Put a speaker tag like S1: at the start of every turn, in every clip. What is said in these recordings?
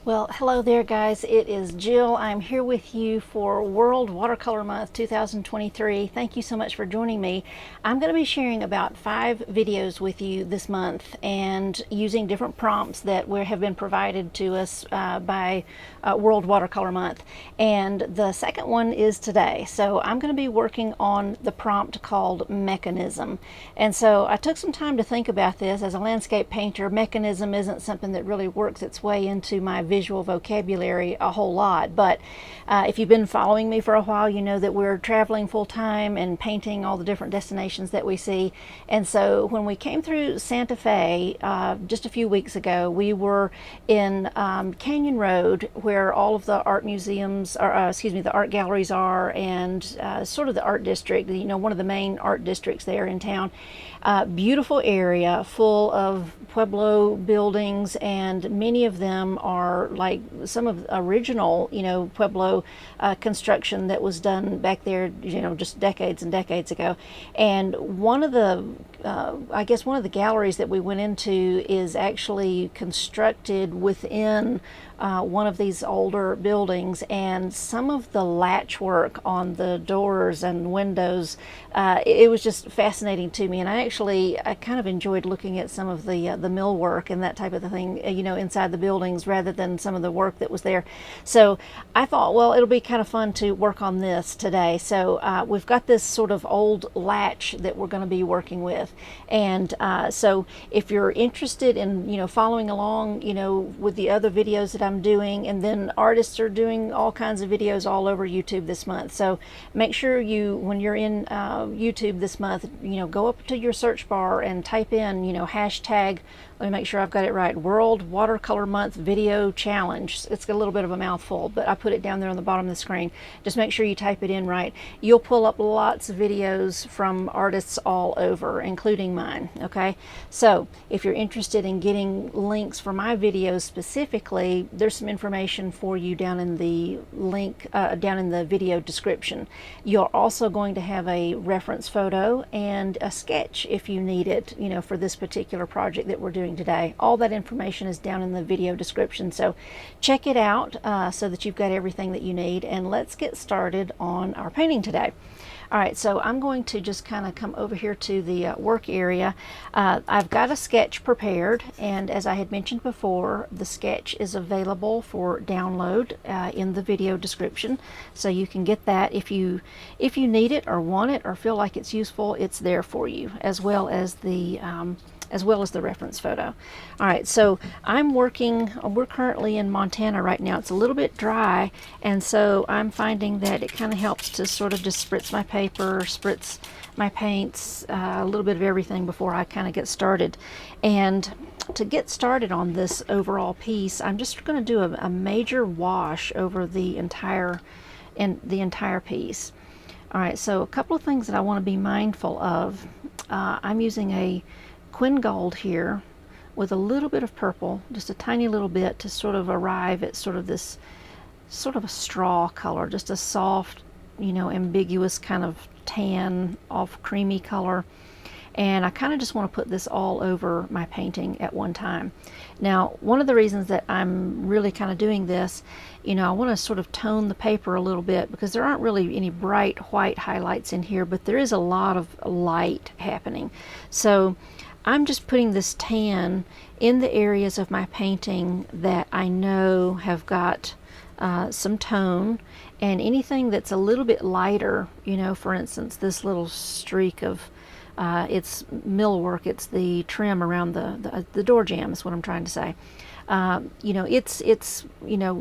S1: Well, hello there, guys. It is Jill. I'm here with you for World Watercolor Month 2023. Thank you so much for joining me. I'm going to be sharing about 5 videos with you this month and using different prompts that have been provided to us by World Watercolor Month. And the second one is today. So I'm going to be working on the prompt called mechanism. And so I took some time to think about this. As a landscape painter, mechanism isn't something that really works its way into my visual vocabulary a whole lot, but if you've been following me for a while, you know that we're traveling full time and painting all the different destinations that we see. And so when we came through Santa Fe just a few weeks ago, we were in Canyon Road, where all of the art museums, or the art galleries are, and sort of the art district, one of the main art districts there in town. Beautiful area full of Pueblo buildings, and many of them are like some of the original, Pueblo construction that was done back there, just decades and decades ago. And one of the, one of the galleries that we went into is actually constructed within one of these older buildings, and some of the latch work on the doors and windows, it was just fascinating to me. And I kind of enjoyed looking at some of the millwork and that type of thing, inside the buildings, rather than some of the work that was there. So I thought, well, it'll be kind of fun to work on this today. So we've got this sort of old latch that we're going to be working with. And so if you're interested in, following along, with the other videos that I'm doing, and then artists are doing all kinds of videos all over YouTube this month. So make sure when you're in YouTube this month, go up to your search bar and type in, hashtag, let me make sure I've got it right, World Watercolor Month Video Challenge. It's a little bit of a mouthful, but I put it down there on the bottom of the screen. Just make sure you type it in right. You'll pull up lots of videos from artists all over, including mine, okay? So if you're interested in getting links for my videos specifically, there's some information for you down in the link, down in the video description. You're also going to have a reference photo and a sketch if you need it, for this particular project that we're doing today. All that information is down in the video description, so check it out so that you've got everything that you need, and let's get started on our painting today. All right, so I'm going to just kind of come over here to the work area. I've got a sketch prepared, and as I had mentioned before, the sketch is available for download in the video description, so you can get that if you need it or want it or feel like it's useful. It's there for you, as well as the reference photo. All right, so we're currently in Montana right now. It's a little bit dry, and so I'm finding that it kind of helps to sort of just spritz my paper, spritz my paints, a little bit of everything before I kind of get started. And to get started on this overall piece, I'm just going to do a major wash over the entire piece. All right, so a couple of things that I want to be mindful of. I'm using a Quin Gold here with a little bit of purple, just a tiny little bit, to sort of arrive at sort of this sort of a straw color, just a soft, ambiguous kind of tan off creamy color. And I kind of just want to put this all over my painting at one time. Now, one of the reasons that I'm really kind of doing this, I want to sort of tone the paper a little bit, because there aren't really any bright white highlights in here, but there is a lot of light happening. So I'm just putting this tan in the areas of my painting that I know have got some tone, and anything that's a little bit lighter, for instance, this little streak of it's millwork, it's the trim around the door jamb is what I'm trying to say. It's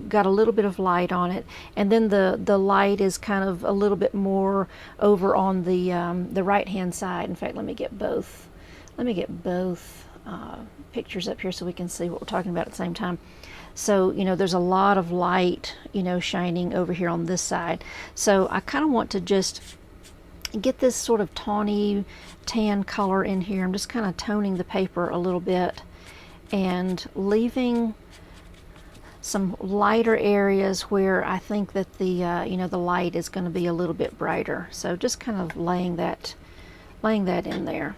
S1: got a little bit of light on it, and then the light is kind of a little bit more over on the right hand side. In fact, let me get both pictures up here so we can see what we're talking about at the same time. So there's a lot of light shining over here on this side, so I kind of want to just get this sort of tawny tan color in here. I'm just kind of toning the paper a little bit and leaving some lighter areas where I think that the the light is going to be a little bit brighter. So just kind of laying that in there.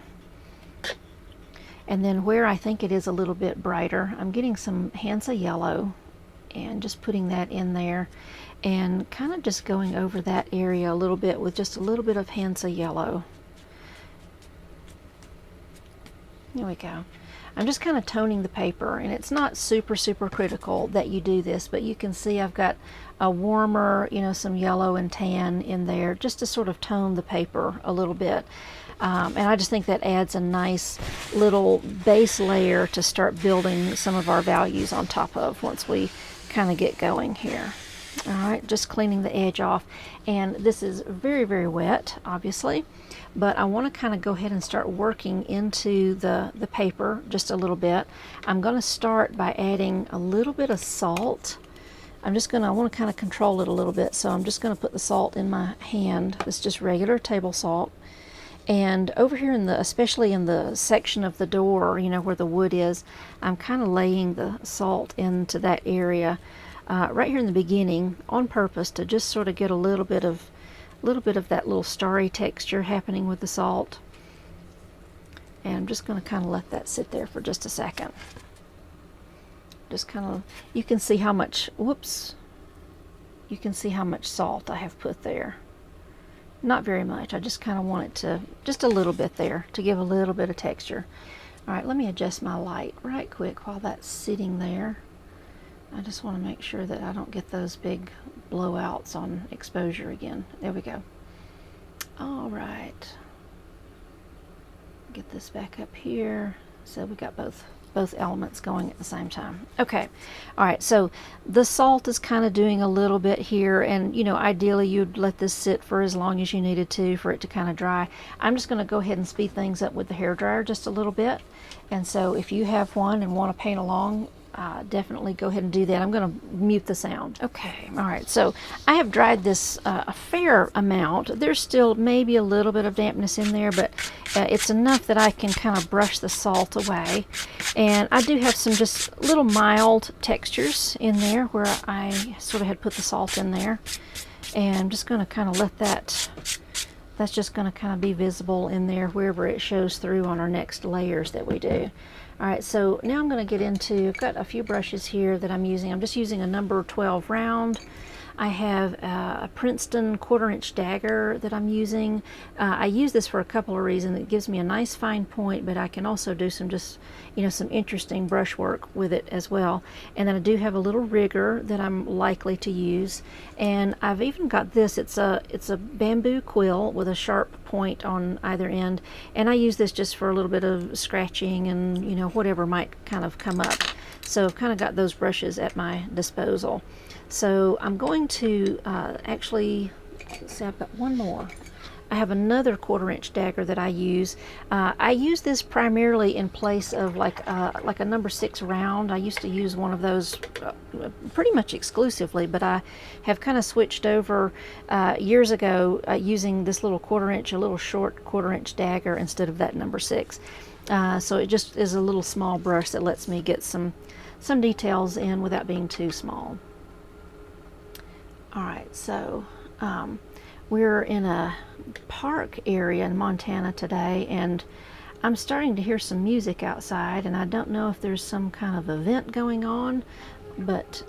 S1: And then where I think it is a little bit brighter, I'm getting some Hansa yellow and just putting that in there and kind of just going over that area a little bit with just a little bit of Hansa yellow. There we go. I'm just kind of toning the paper, and it's not super critical that you do this, but you can see I've got a warmer, you know, some yellow and tan in there just to sort of tone the paper a little bit. And I just think that adds a nice little base layer to start building some of our values on top of once we kind of get going here. All right, just cleaning the edge off, and this is very wet, obviously, but I want to kind of go ahead and start working into the paper just a little bit. I'm going to start by adding a little bit of salt. I want to kind of control it a little bit, so I'm just going to put the salt in my hand. It's just regular table salt. And over here especially in the section of the door, you know, where the wood is, I'm kind of laying the salt into that area right here in the beginning on purpose to just sort of get a little bit of that little starry texture happening with the salt. And I'm just going to kind of let that sit there for just a second. Just kind of, you can see how much, you can see how much salt I have put there. Not very much. I just kind of want it to, just a little bit there to give a little bit of texture. All right, let me adjust my light right quick while that's sitting there. I just want to make sure that I don't get those big blowouts on exposure again. There we go. All right. Get this back up here. So we got both elements going at the same time. Okay. All right. So the salt is kind of doing a little bit here, and you know, ideally you'd let this sit for as long as you needed to for it to kind of dry. I'm just going to go ahead and speed things up with the hairdryer just a little bit. And so if you have one and want to paint along, definitely go ahead and do that. I'm going to mute the sound. Okay, all right, so I have dried this a fair amount. There's still maybe a little bit of dampness in there, but it's enough that I can kind of brush the salt away. And I do have some just little mild textures in there where I sort of had put the salt in there. And I'm just going to kind of let that's just going to kind of be visible in there wherever it shows through on our next layers that we do. All right, so now I'm going to get into, I've got a few brushes here that I'm using. I'm just using a number 12 round. I have a Princeton 1/4" dagger that I'm using. I use this for a couple of reasons. It gives me a nice fine point, but I can also do some some interesting brush work with it as well. And then I do have a little rigger that I'm likely to use. And I've even got this. It's a bamboo quill with a sharp point on either end. And I use this just for a little bit of scratching and whatever might kind of come up. So I've kind of got those brushes at my disposal. So I'm going to actually, let's see, I've got one more. I have another 1/4" dagger that I use. I use this primarily in place of like a number 6 round. I used to use one of those pretty much exclusively, but I have kind of switched over years ago using this little 1/4", a little short 1/4" dagger instead of that number 6. So it just is a little small brush that lets me get some details in without being too small. All right, so we're in a park area in Montana today, and I'm starting to hear some music outside, and I don't know if there's some kind of event going on, but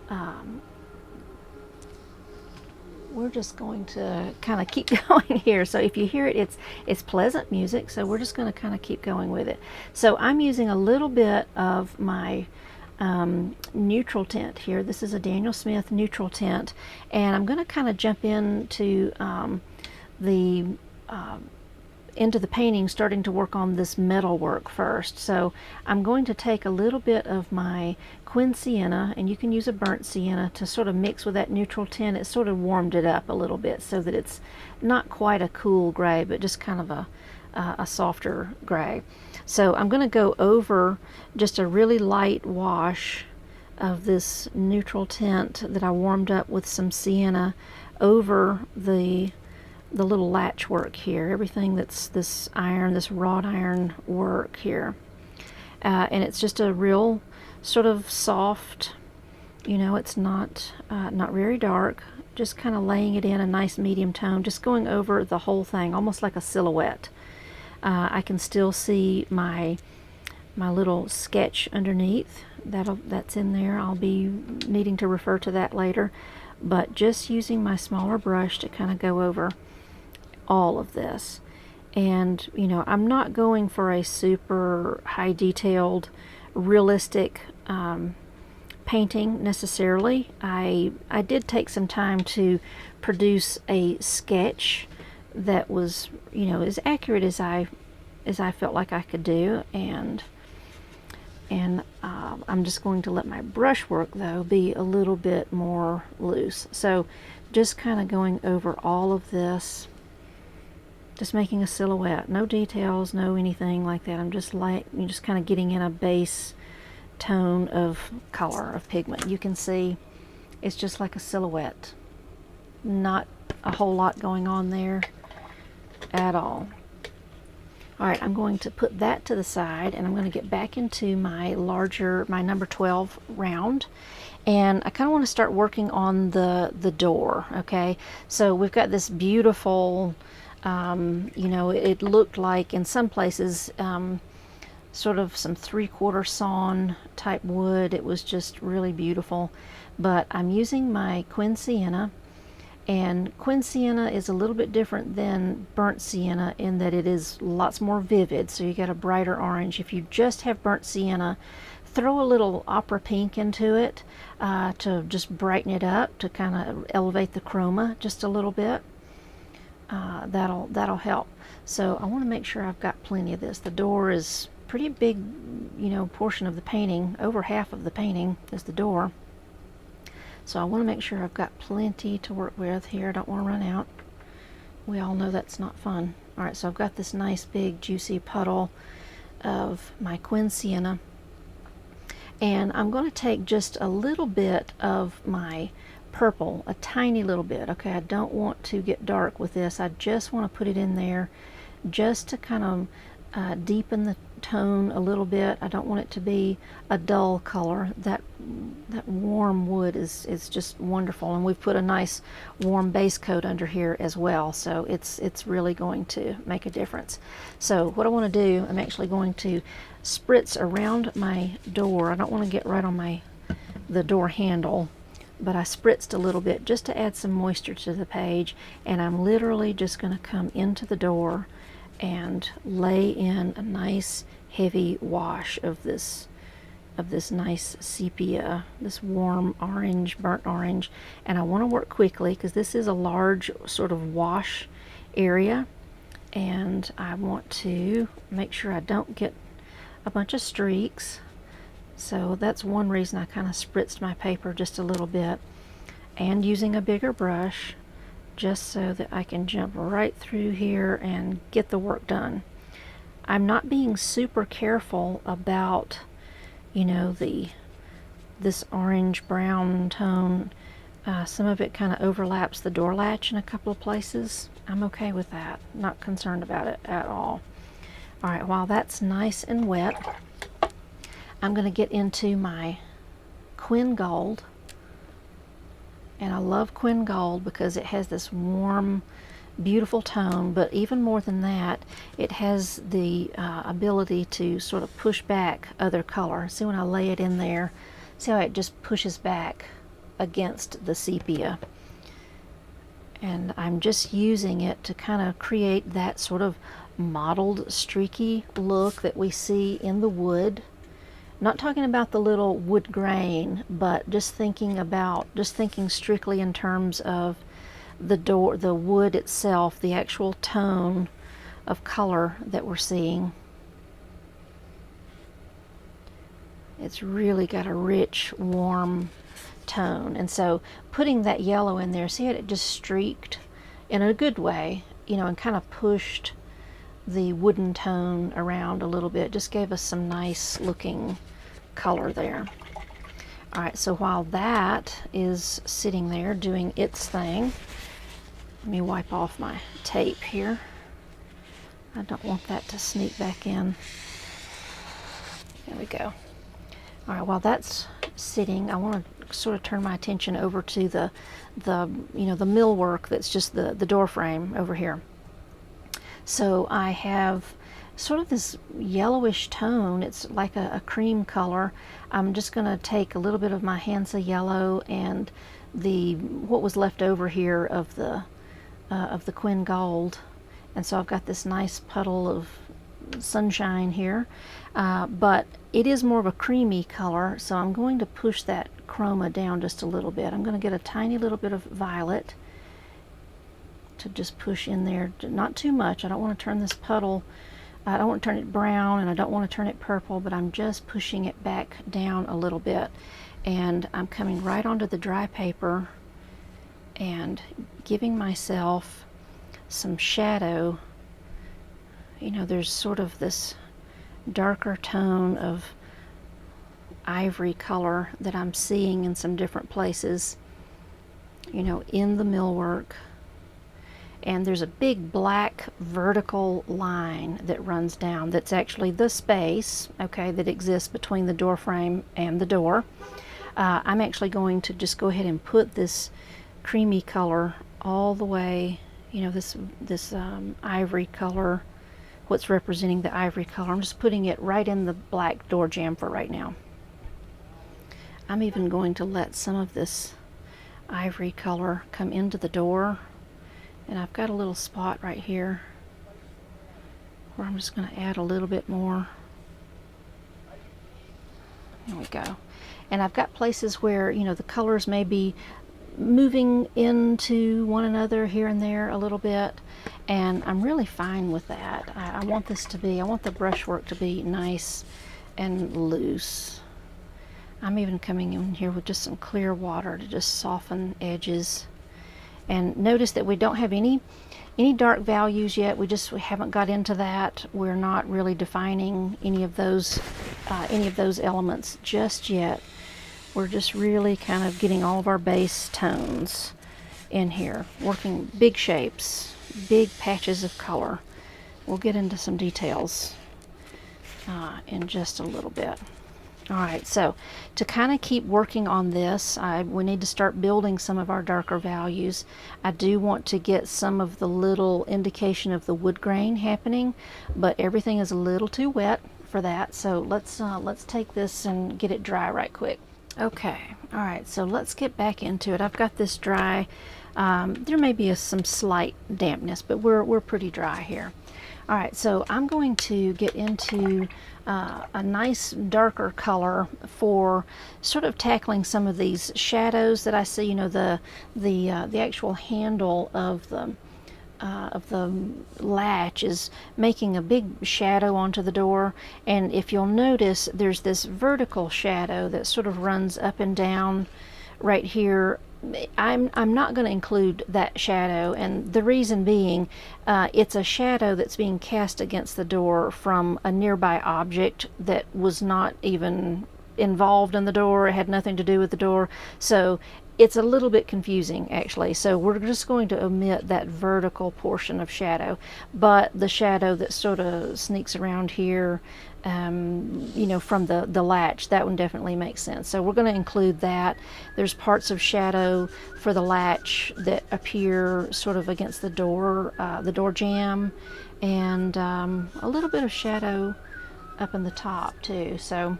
S1: we're just going to kind of keep going here. So if you hear it, it's pleasant music, so we're just going to kind of keep going with it. So I'm using a little bit of my neutral tint here. This is a Daniel Smith neutral tint, and I'm going to kind of jump into the painting, starting to work on this metal work first. So I'm going to take a little bit of my Quin Sienna, and you can use a burnt sienna to sort of mix with that neutral tint. It sort of warmed it up a little bit so that it's not quite a cool gray, but just kind of a softer gray. So I'm going to go over just a really light wash of this neutral tint that I warmed up with some sienna over the little latch work here, everything that's this wrought iron work here. And it's just a real sort of soft, it's not very dark, just kind of laying it in a nice medium tone, just going over the whole thing, almost like a silhouette. I can still see my little sketch underneath that's in there. I'll be needing to refer to that later, but just using my smaller brush to kind of go over all of this. And you know, I'm not going for a super high detailed realistic painting necessarily. I did take some time to produce a sketch that was, you know, as accurate as I felt like I could do, and I'm just going to let my brushwork though be a little bit more loose. So just kind of going over all of this, just making a silhouette, no details, no anything like that. I'm just like, you're just kind of getting in a base tone of color, of pigment. You can see it's just like a silhouette, not a whole lot going on there at all. All right, I'm going to put that to the side, and I'm going to get back into my larger, my number 12 round, and I kind of want to start working on the door. Okay, so we've got this beautiful, you know, it looked like in some places sort of some 3/4 sawn type wood. It was just really beautiful, but I'm using my Quin Sienna. And Quin Sienna is a little bit different than burnt sienna in that it is lots more vivid, so you get a brighter orange. If you just have burnt sienna, throw a little opera pink into it to just brighten it up, to kind of elevate the chroma just a little bit. That'll help. So I want to make sure I've got plenty of this. The door is pretty big, you know, portion of the painting. Over half of the painting is the door. So I want to make sure I've got plenty to work with here. I don't want to run out. We all know that's not fun. All right, so I've got this nice big juicy puddle of my Quin Sienna, and I'm going to take just a little bit of my purple, a tiny little bit. Okay, I don't want to get dark with this. I just want to put it in there just to kind of deepen the tone a little bit. I don't want it to be a dull color. That warm wood is just wonderful, and we've put a nice warm base coat under here as well, so it's really going to make a difference. So what I want to do, I'm actually going to spritz around my door. I don't want to get right on the door handle, but I spritzed a little bit just to add some moisture to the page, and I'm literally just going to come into the door and lay in a nice heavy wash of this nice sepia, this warm orange, burnt orange. And I want to work quickly because this is a large sort of wash area, and I want to make sure I don't get a bunch of streaks. So that's one reason I kind of spritzed my paper just a little bit, and using a bigger brush just so that I can jump right through here and get the work done. I'm not being super careful about, you know, this orange brown tone. Some of it kind of overlaps the door latch in a couple of places. I'm okay with that, not concerned about it at all. All right, while that's nice and wet, I'm going to get into my Quin Gold. And I love Quin Gold because it has this warm, beautiful tone, but even more than that, it has the ability to sort of push back other color. See, when I lay it in there, see how it just pushes back against the sepia. And I'm just using it to kind of create that sort of mottled, streaky look that we see in the wood. Not talking about the little wood grain, but just thinking strictly in terms of the door, the wood itself, the actual tone of color that we're seeing. It's really got a rich, warm tone. And so putting that yellow in there, see how it just streaked in a good way, you know, and kind of pushed the wooden tone around a little bit. Just gave us some nice looking color there. All right, so while that is sitting there doing its thing, let me wipe off my tape here. I don't want that to sneak back in. There we go. All right, while that's sitting, I want to sort of turn my attention over to the you know, the millwork that's just the door frame over here. So I have sort of this yellowish tone. It's like a cream color. I'm just going to take a little bit of my Hansa yellow and what was left over here of the Quin Gold, and so I've got this nice puddle of sunshine here, but it is more of a creamy color, so I'm going to push that chroma down just a little bit. I'm going to get a tiny little bit of violet to just push in there, not too much. I don't want to turn this puddle, I don't want to turn it brown, and I don't want to turn it purple, but I'm just pushing it back down a little bit, and I'm coming right onto the dry paper and giving myself some shadow. You know, there's sort of this darker tone of ivory color that I'm seeing in some different places, you know, in the millwork. And there's a big black vertical line that runs down that's actually the space, okay, that exists between the door frame and the door. I'm actually going to just go ahead and put this creamy color all the way, you know, this ivory color, what's representing the ivory color. I'm just putting it right in the black door jamb for right now. I'm even going to let some of this ivory color come into the door, and I've got a little spot right here where I'm just going to add a little bit more. There we go. And I've got places where, you know, the colors may be moving into one another here and there a little bit, and I'm really fine with that. I want the brushwork to be nice and loose. I'm even coming in here with just some clear water to just soften edges. And notice that we don't have any dark values yet. We haven't got into that. We're not really defining any of those elements just yet. We're just really kind of getting all of our base tones in here, working big shapes, big patches of color. We'll get into some details in just a little bit. All right, so to kind of keep working on this, we need to start building some of our darker values. I do want to get some of the little indication of the wood grain happening, but everything is a little too wet for that. So let's take this and get it dry right quick. Okay, all right, so let's get back into it. I've got this dry. There may be some slight dampness, but we're pretty dry here. All right, so I'm going to get into a nice darker color for sort of tackling some of these shadows that I see. You know, the actual handle of the latch is making a big shadow onto the door, and if you'll notice, there's this vertical shadow that sort of runs up and down right here. I'm not going to include that shadow, and the reason being, it's a shadow that's being cast against the door from a nearby object that was not even involved in the door. It had nothing to do with the door, so it's a little bit confusing actually. So we're just going to omit that vertical portion of shadow, but the shadow that sort of sneaks around here, you know, from the latch, that one definitely makes sense. So we're going to include that. There's parts of shadow for the latch that appear sort of against the door jamb, and a little bit of shadow up in the top too. So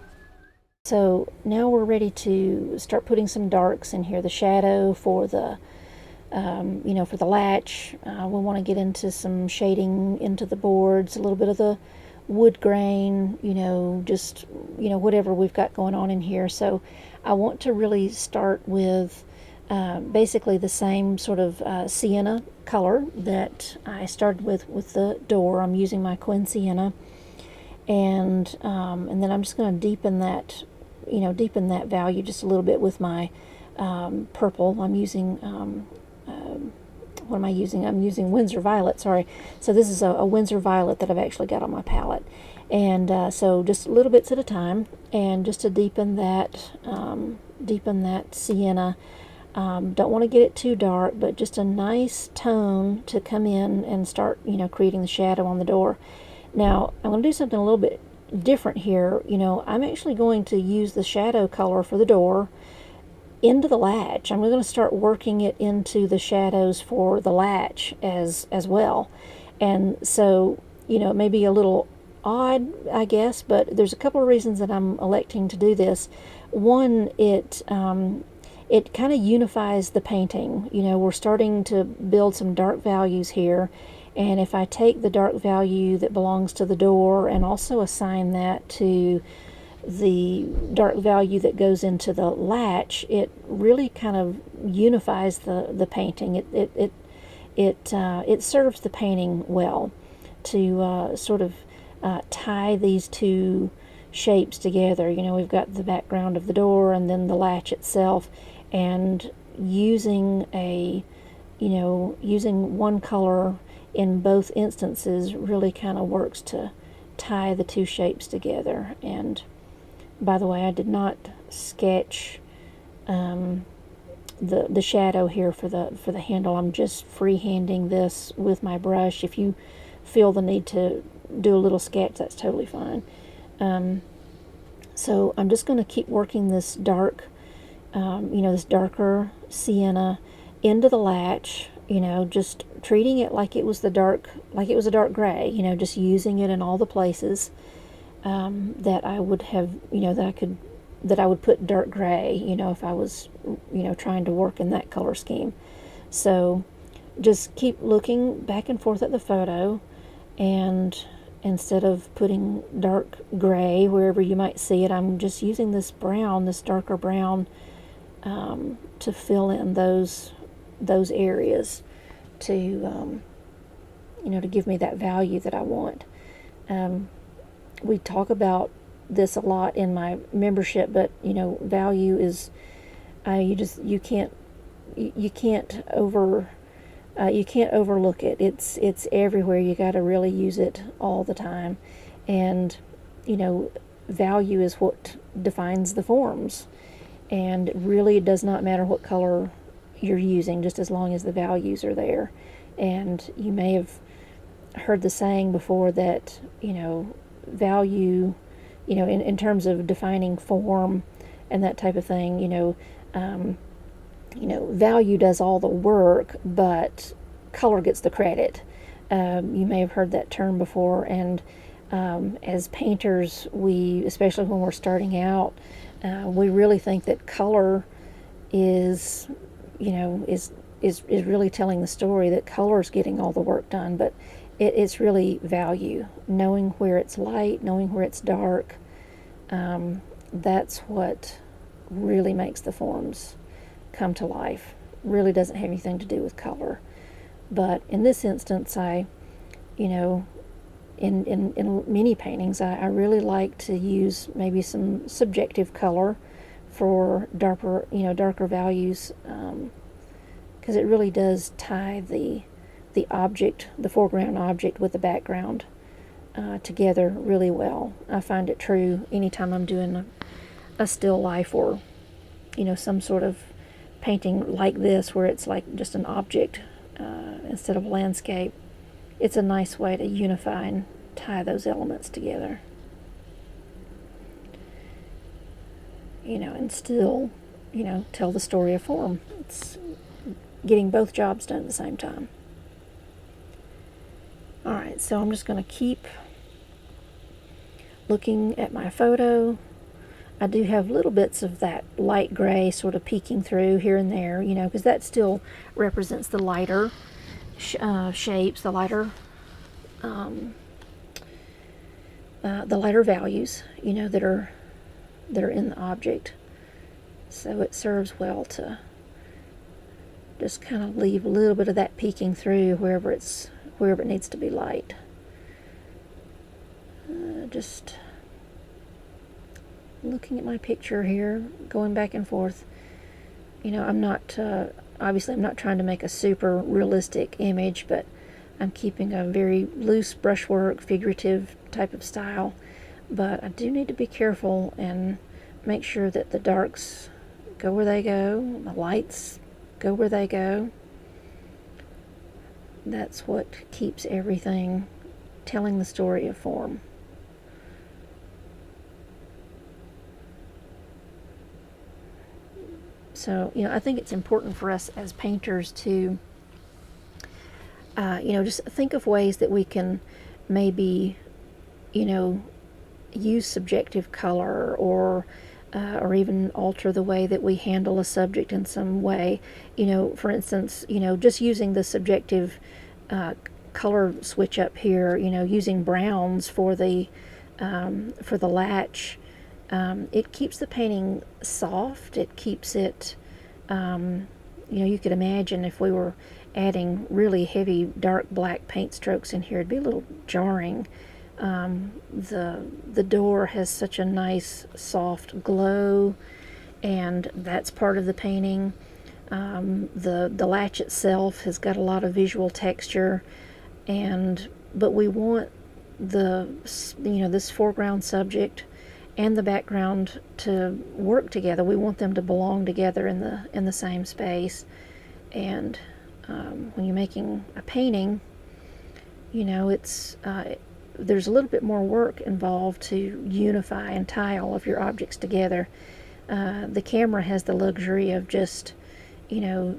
S1: now we're ready to start putting some darks in here. The shadow for the you know, for the latch. We want to get into some shading into the boards, a little bit of the wood grain, you know, just, you know, whatever we've got going on in here. So I want to really start with basically the same sort of sienna color that I started with the door. I'm using my Quin Sienna, and then I'm just going to deepen that, you know, deepen that value just a little bit with my purple. I'm using what am I using? I'm using Winsor Violet, sorry. So this is a Winsor Violet that I've actually got on my palette. And so just little bits at a time, and just to deepen that sienna. Don't want to get it too dark, but just a nice tone to come in and start, you know, creating the shadow on the door. Now, I'm going to do something a little bit different here. You know, I'm actually going to use the shadow color for the door into the latch. I'm going to start working it into the shadows for the latch as well. And so, you know, it may be a little odd, I guess, but there's a couple of reasons that I'm electing to do this. One, it kind of unifies the painting. You know, we're starting to build some dark values here, and if I take the dark value that belongs to the door and also assign that to the dark value that goes into the latch, it really kind of unifies the painting. It serves the painting well to sort of tie these two shapes together. You know, we've got the background of the door and then the latch itself, and using using one color in both instances really kind of works to tie the two shapes together. And by the way, I did not sketch the shadow here for the handle. I'm just freehanding this with my brush. If you feel the need to do a little sketch, that's totally fine. So I'm just going to keep working this dark, this darker sienna into the latch. You know, just treating it like it was a dark gray. You know, just using it in all the places that I would have, that I would put dark gray. You know, if I was, trying to work in that color scheme. So just keep looking back and forth at the photo, and instead of putting dark gray wherever you might see it, I'm just using this brown, this darker brown, to fill in those areas to to give me that value that I want. We talk about this a lot in my membership, but value is you can't overlook it. It's everywhere. You got to really use it all the time, and value is what defines the forms. And really, it does not matter what color you're using, just as long as the values are there. And you may have heard the saying before that value, in terms of defining form and that type of thing, value does all the work, but color gets the credit. You may have heard that term before, and as painters, especially when we're starting out, we really think that color is really telling the story, that color is getting all the work done, but it's really value, knowing where it's light, knowing where it's dark. That's what really makes the forms come to life. Really doesn't have anything to do with color. But in this instance, in many paintings, I really like to use maybe some subjective color for darker values, because it really does tie the object, the foreground object, with the background together really well. I find it true anytime I'm doing a still life, or some sort of painting like this where it's like just an object instead of landscape. It's a nice way to unify and tie those elements together, and still tell the story of form. It's getting both jobs done at the same time. Alright, so I'm just going to keep looking at my photo. I do have little bits of that light gray sort of peeking through here and there, because that still represents the lighter shapes, the lighter values, that are in the object. So it serves well to just kind of leave a little bit of that peeking through wherever it needs to be light. Just looking at my picture here, going back and forth. I'm not obviously I'm not trying to make a super realistic image, but I'm keeping a very loose brushwork, figurative type of style. But I do need to be careful and make sure that the darks go where they go, the lights go where they go. That's what keeps everything telling the story of form. So, I think it's important for us as painters to, just think of ways that we can maybe you know, use subjective color, or even alter the way that we handle a subject in some way. You know, for instance, you know, just using the subjective color switch up here, you know, using browns for the latch, it keeps the painting soft. It keeps it, you know, you could imagine if we were adding really heavy dark black paint strokes in here, it'd be a little jarring. The door has such a nice soft glow, and that's part of the painting. The latch itself has got a lot of visual texture, but we want this foreground subject and the background to work together. We want them to belong together in the same space. And when you're making a painting, you know, there's a little bit more work involved to unify and tie all of your objects together. The camera has the luxury of just, you know,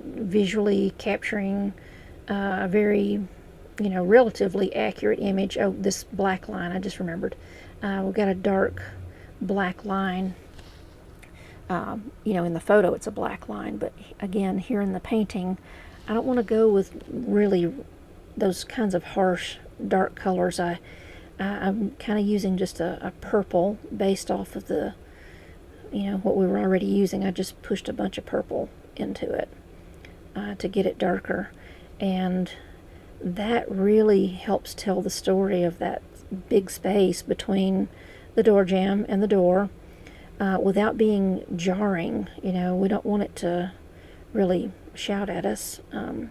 S1: visually capturing a very, you know, relatively accurate image. Oh, this black line, I just remembered. We've got a dark black line. You know, in the photo it's a black line, but again, here in the painting, I don't want to go with really those kinds of harsh dark colors. I'm kind of using just a purple based off of the, you know, what we were already using. I just pushed a bunch of purple into it to get it darker, and that really helps tell the story of that big space between the door jamb and the door, without being jarring. You know, we don't want it to really shout at us, and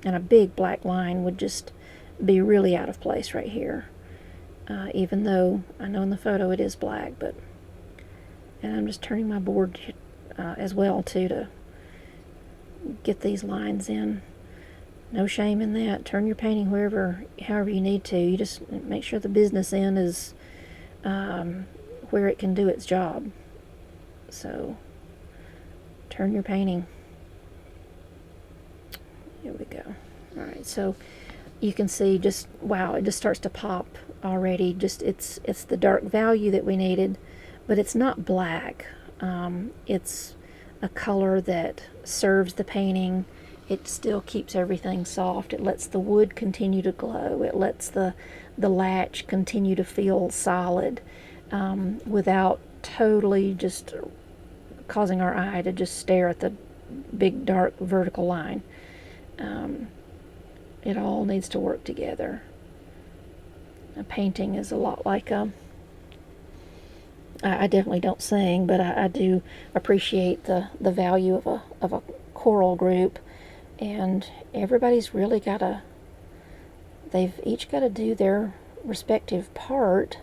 S1: a big black line would just be really out of place right here, even though I know in the photo it is black. And I'm just turning my board as well too, to get these lines in. No shame in that. Turn your painting however you need to. You just make sure the business end is where it can do its job. So turn your painting. Here we go. All right, so you can see, just wow, it just starts to pop already. Just it's the dark value that we needed, but it's not black. It's a color that serves the painting. It still keeps everything soft. It lets the wood continue to glow. It lets the latch continue to feel solid, without totally just causing our eye to just stare at the big dark vertical line. It all needs to work together. A painting is a lot like I definitely don't sing, but I do appreciate the value of a choral group, and everybody's really they've each got to do their respective part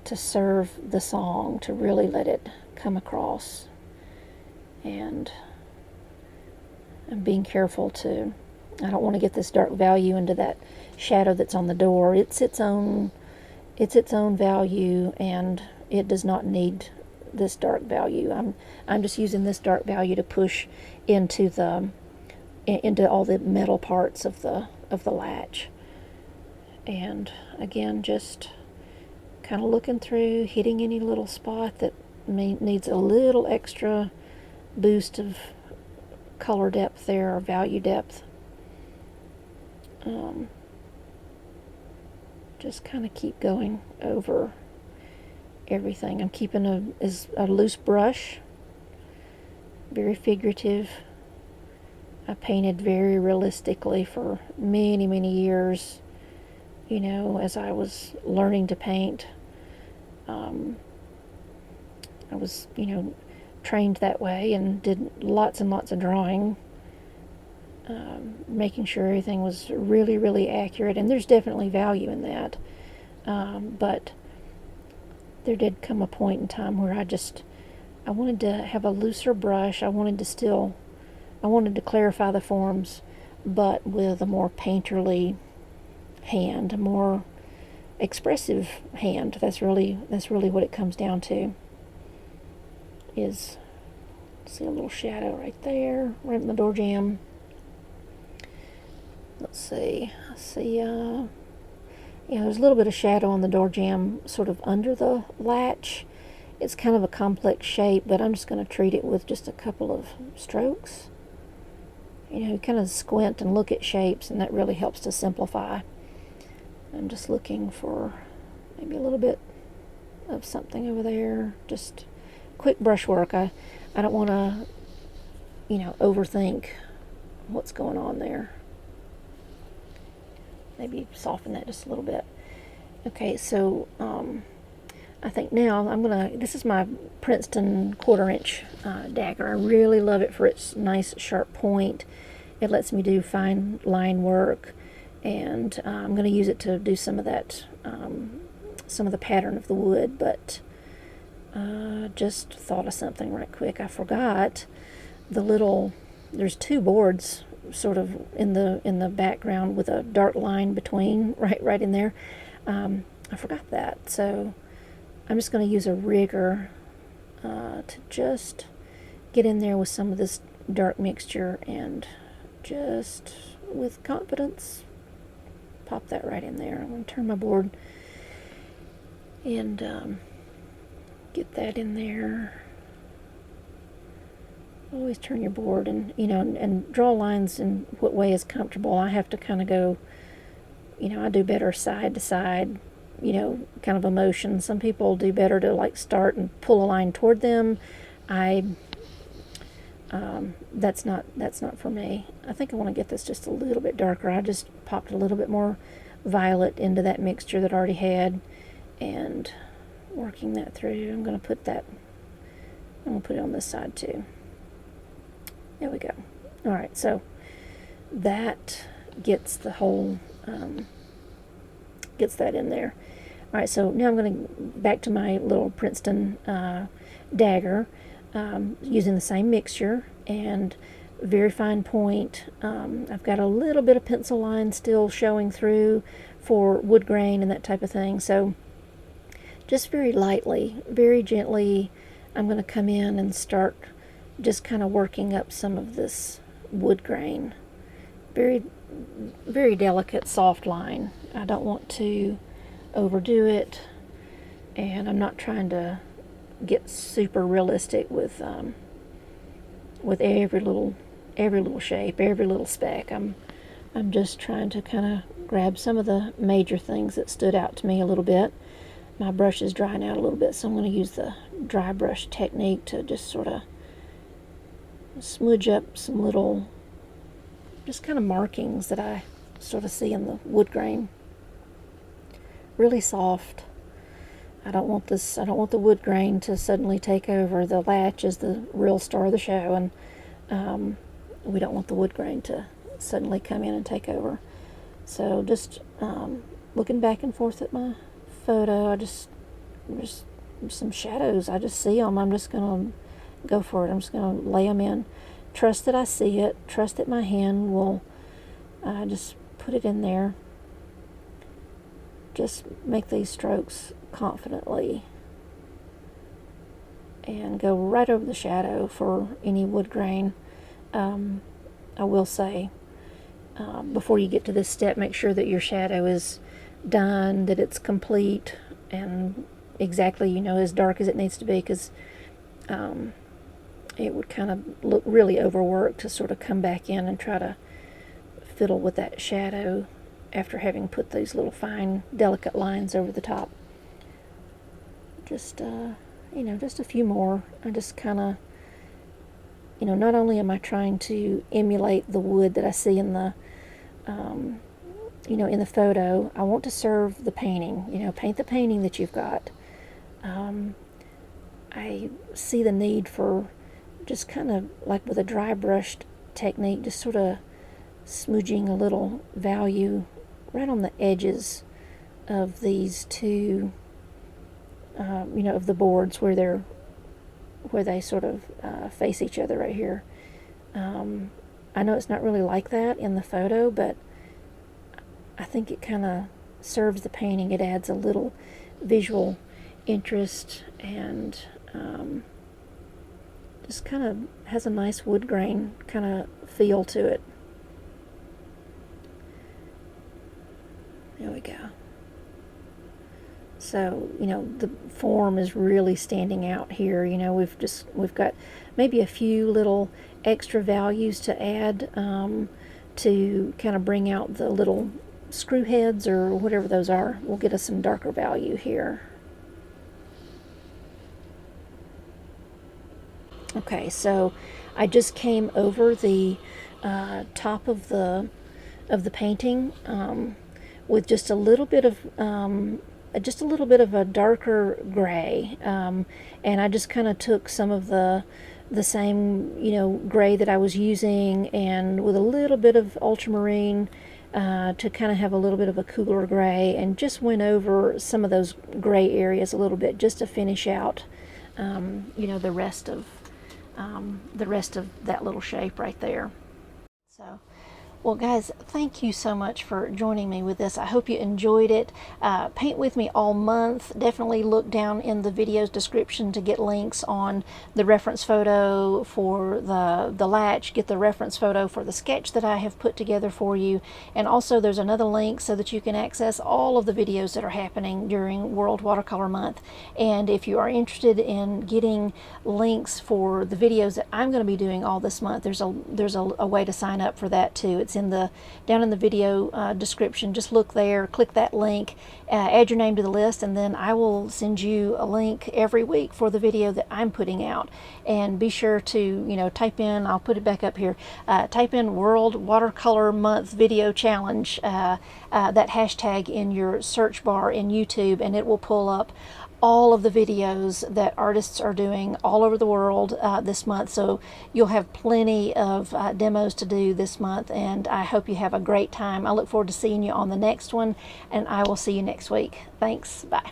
S1: to serve the song, to really let it come across. And I'm being careful I don't want to get this dark value into that shadow that's on the door. It's its own value, and it does not need this dark value. I'm just using this dark value to push into all the metal parts of the latch. And again, just kind of looking through, hitting any little spot that needs a little extra boost of color depth there, or value depth. Just kind of keep going over everything. I'm keeping a loose brush, very figurative. I painted very realistically for many, many years, you know, as I was learning to paint. I was, you know, trained that way and did lots and lots of drawing, making sure everything was really, really accurate. And there's definitely value in that. But there did come a point in time where I wanted to have a looser brush. I wanted to clarify the forms, but with a more painterly hand, a more expressive hand. That's really what it comes down to. Is, see a little shadow right there, right in the door jamb. Let's see. I see Yeah, there's a little bit of shadow on the door jamb sort of under the latch. It's kind of a complex shape, but I'm just going to treat it with just a couple of strokes. You know, kind of squint and look at shapes, and that really helps to simplify. I'm just looking for maybe a little bit of something over there. Just quick brushwork. I don't want to, you know, overthink what's going on there. Maybe soften that just a little bit. Okay, so I think now this is my Princeton 1/4 inch dagger. I really love it for its nice sharp point. It lets me do fine line work, and I'm going to use it to do some of that, some of the pattern of the wood, but just thought of something right quick. I forgot there's 2 boards sort of in the background with a dark line between, right in there. I forgot that, so I'm just going to use a rigger to just get in there with some of this dark mixture, and just with confidence pop that right in there. I'm going to turn my board and get that in there. Always turn your board, and you know, and draw lines in what way is comfortable. I have to kind of go, you know, I do better side to side, you know, kind of a motion. Some people do better to like start and pull a line toward them. That's not for me. I think I want to get this just a little bit darker. I just popped a little bit more violet into that mixture that I already had, and working that through. I'm going to put it on this side too. There we go. All right, so that gets the whole, gets that in there. All right, so now I'm going to back to my little Princeton dagger, using the same mixture and very fine point. I've got a little bit of pencil line still showing through for wood grain and that type of thing. So just very lightly, very gently, I'm going to come in and start just kind of working up some of this wood grain. Very, very delicate, soft line. I don't want to overdo it, and I'm not trying to get super realistic with every little shape, every little speck. I'm just trying to kind of grab some of the major things that stood out to me a little bit. My brush is drying out a little bit, so I'm going to use the dry brush technique to just sort of smudge up some little, just kind of markings that I sort of see in the wood grain. Really soft. I don't want the wood grain to suddenly take over. The latch is the real star of the show, and we don't want the wood grain to suddenly come in and take over. So just looking back and forth at my photo, just some shadows. I just see them. I'm just going to go for it. I'm just going to lay them in. Trust that I see it. Trust that my hand will just put it in there. Just make these strokes confidently and go right over the shadow for any wood grain. I will say, before you get to this step, make sure that your shadow is done, that it's complete and exactly, you know, as dark as it needs to be, because it would kind of look really overworked to sort of come back in and try to fiddle with that shadow after having put these little fine, delicate lines over the top. Just, you know, just a few more. I just kind of, you know, not only am I trying to emulate the wood that I see in the, you know, in the photo, I want to serve the painting, you know, paint the painting that you've got. I see the need for just kind of like with a dry brushed technique, just sort of smudging a little value right on the edges of these two, you know, of the boards where they sort of face each other right here. I know it's not really like that in the photo, but I think it kind of serves the painting. It adds a little visual interest, and just kind of has a nice wood grain kind of feel to it. There we go. So, you know, the form is really standing out here. You know, we've got maybe a few little extra values to add to kind of bring out the little screw heads or whatever those are. Will get us some darker value here. Okay, so I just came over the top of the painting with just a little bit of a darker gray, and I just kind of took some of the same, you know, gray that I was using, and with a little bit of ultramarine to kind of have a little bit of a cooler gray, and just went over some of those gray areas a little bit just to finish out, you know, the rest of that little shape right there. So, well, guys, thank you so much for joining me with this. I hope you enjoyed it. Paint with me all month. Definitely look down in the video's description to get links on the reference photo for the latch, get the reference photo for the sketch that I have put together for you, and also there's another link so that you can access all of the videos that are happening during World Watercolor Month. And if you are interested in getting links for the videos that I'm going to be doing all this month, there's a way to sign up for that too. It's down in the video description. Just look there, click that link, add your name to the list, and then I will send you a link every week for the video that I'm putting out. And be sure to, you know, type in, I'll put it back up here, type in World Watercolor Month Video Challenge, that hashtag in your search bar in YouTube, and it will pull up all of the videos that artists are doing all over the world this month. So you'll have plenty of demos to do this month, and I hope you have a great time. I look forward to seeing you on the next one, and I will see you next week. Thanks. Bye.